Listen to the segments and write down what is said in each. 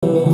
जाने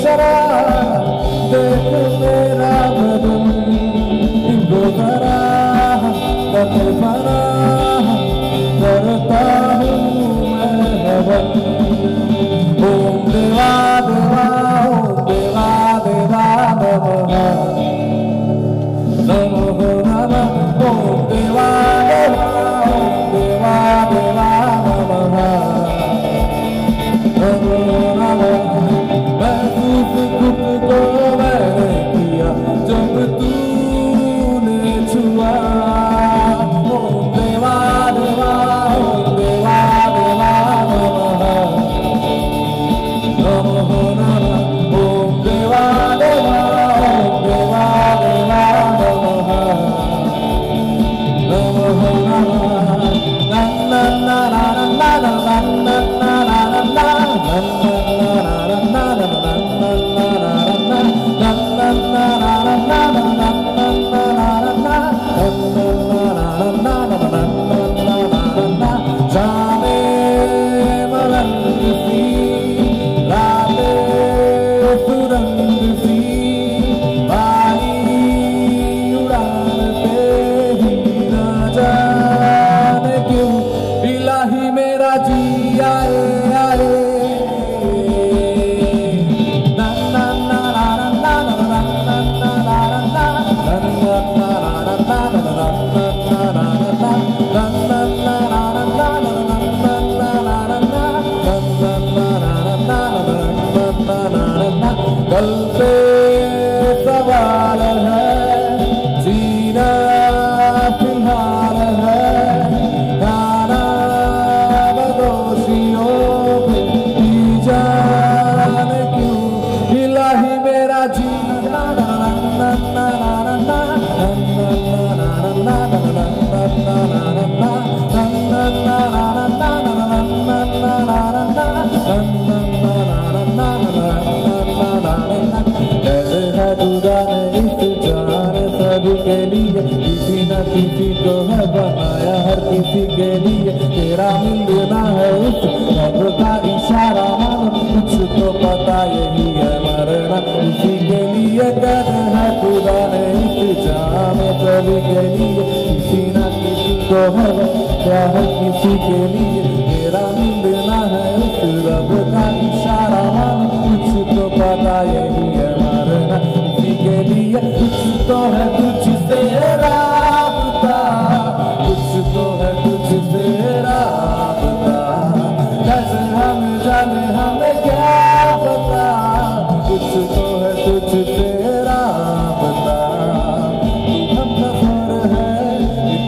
जरा देख मेरा बदन इनको जरा कते भरा करता हूँ मैं हवन ओम देवा देवा ओम देवा देवा नमः नमः ओम देवा देवा ओम देवा देवा नमः महसूस खुद को मैंने किया जब तूने छुआ ओम देवा देवा ओम देवा देवा नमः नमः ओम देवा देवा ओम देवा देवा कल पे सवाल है जीना फिलहाल है गाना बदोशियों पे जाने क्यों इलाही मेरा जीना के लिए किसी न किसी को है बनाया हर किसी के लिए तेरा मिलना है उस रब का इशारा मानो कुछ तो पता यही है मरना किसी के लिए कर है खुदा ने इंतजाम सभी के लिए किसी न किसी को है क्या है किसी के लिए तेरा मिलना है उस रब का इशारा मानो कुछ तो पता यही है मरना किसी के लिए कुछ तो है तुझसे राबता कुछ तो है तुझसे राबता कैसे हम जाने हमें क्या पता कुछ तो है तुझसे राबता हम सफर है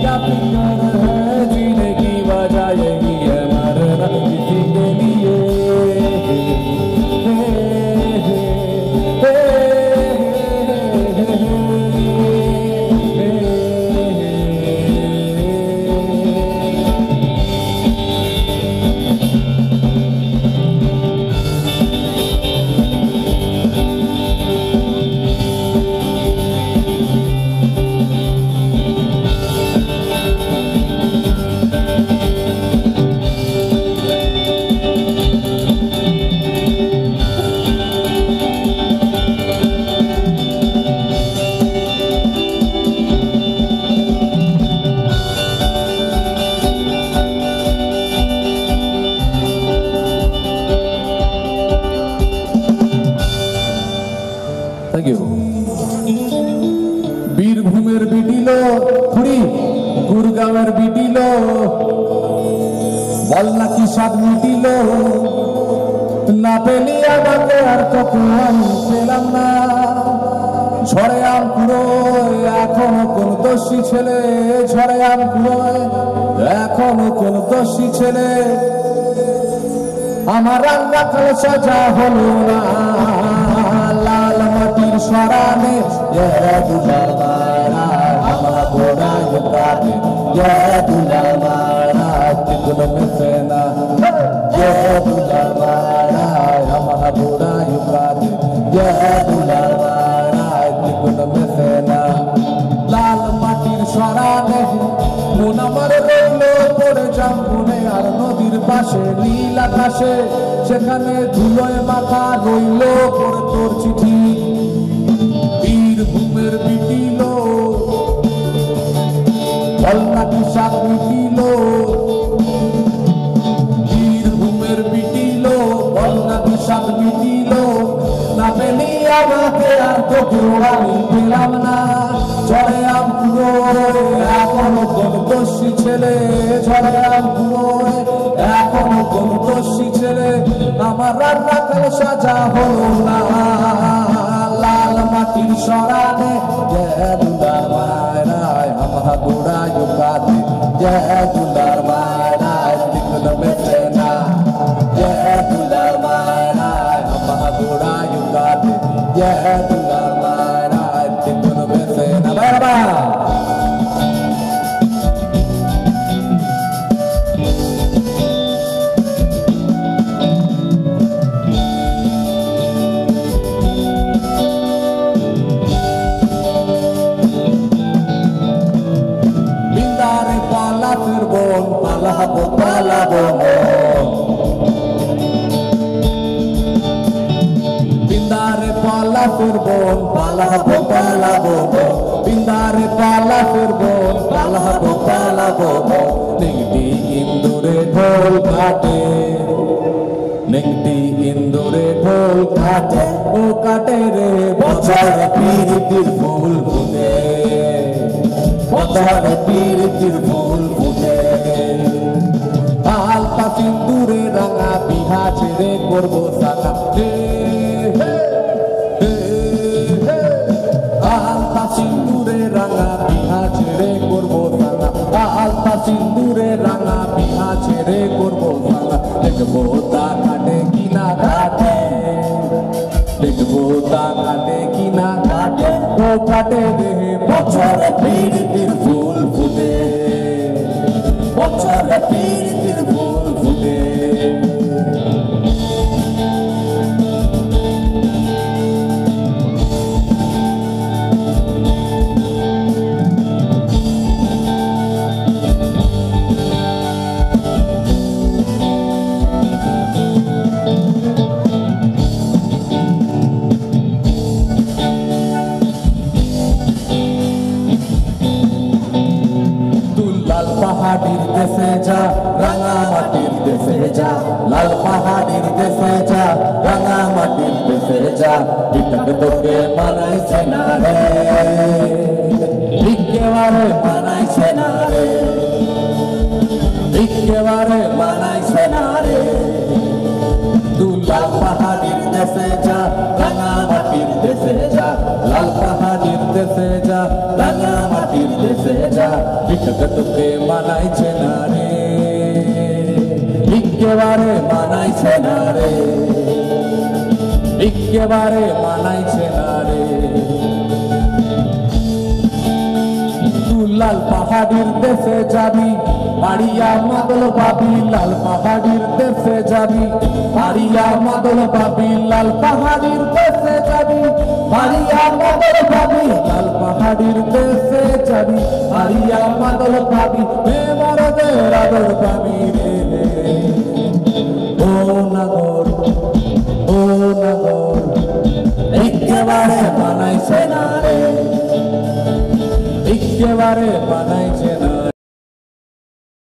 क्या फिक्र है जीने की वजह यही है मरना किसी के लिए বীরভূমের বিটিলো খুড়ি গুরগাঁওয়ের বিটিলো বল না কি স্বাদ মিটিলো না পেলি আমাকে আর কখন পেলাম না ঝড়ে আম কুড়োয় এখনো কোন দোষী ছেলে ঝড়ে আম কুড়োয় এখনো কোন দোষী ছেলে আমার রান্না খাওয়া সাজা হলো না लाल मटिर स्वराने यह दुलारा हमारा घोड़ा युकाने यह दुलारा तिगुन में सेना यह दुलारा हमारा घोड़ा युकाने यह दुलारा तिगुन में सेना लाल मटिर स्वराने मुन আমার রইলো পড়ে জামপুনে আর নদীর পাশে নীল আকাশে সেখানে ধুলোয় মাথা রইলো পড়ে তোর আমাকে আর তোকেও আমি পেলাম না ঝড়ে আম কুড়োয় এখনো কোন দোষী ছেলে ঝড়ে আম কুড়োয় এখনো কোন দোষী ছেলে আমার রান্না কাল সাজা হলো না লাল মাটির সরানে দুলার মায়রায় আমার গোড়ায় কাঁদে দুলার মায়রায় দিন বেঁচে না দুলার মায়রায় আমার গোড়ায় কাঁদে দুলার মায়রায় দিন বেঁচে না বাবা পালাবো পালাবো বিন্দারে পালা ফিরবো পালাবো পালাবো বিন্দারে পালা ফিরবো পালাবো পালাবো নেংটি ইন্দুরে ঢোল কাটে নেংটি ইন্দুরে ঢোল কাটে ও কাটে রে বছর পীরিতির ফুল ফুটে বছর পীরিতির ফুল ফুটে আলতা সিন্দুরে রাঙা বিহা ছেড়ে করবো সাকা আলতা সিন্দুরে রাঙা বিহা ছেড়ে করবো সাকা আলতা সিন্দুরে রাঙা বিহা ছেড়ে করবো সাকা দেখবো তা কাটে কিনা কাটে দেখবো তা কাটে কিনা কাটে ও কাটে রে বছর পীরিতির ফুল ফুটে বছর পীরিতির ফুল ফুটে পাহাড়ির দেশে যা রাঙা মাটির দেশে যা লাল পাহাড়ির দেশে যা রাঙা মাটির দেশে যা পিঠক তোকে মানাইছে না রে একেবারে মানাইছে না রে একেবারে মানাইছে না রে লাল পাহাড়ির দেশে যা রাঙা মাটির দেশে যা লাল পাহাড়ির দেশে যা রাঙা মাটির দেশে যা পিঠক তোকে মানাইছে না রে একেবারে মানাইছে না রে একেবারে মানাইছে না রে লাল পাহাড়ির দেশে যাবি পাড়িয়া মাদল পাবি লাল পাহাড়ির দেশে যাবি পাড়িয়া মাদল পাবি লাল পাহাড়ির দেশে যাবি পাড়িয়া মাদল পাবি লাল পাহাড়ির দেশে যাবি পাড়িয়া মাদল পাবি মেমরদের আদর পাবি রে ও নগর ও নগর একেবারে মানাইছে না রে একেবারে মানাইছে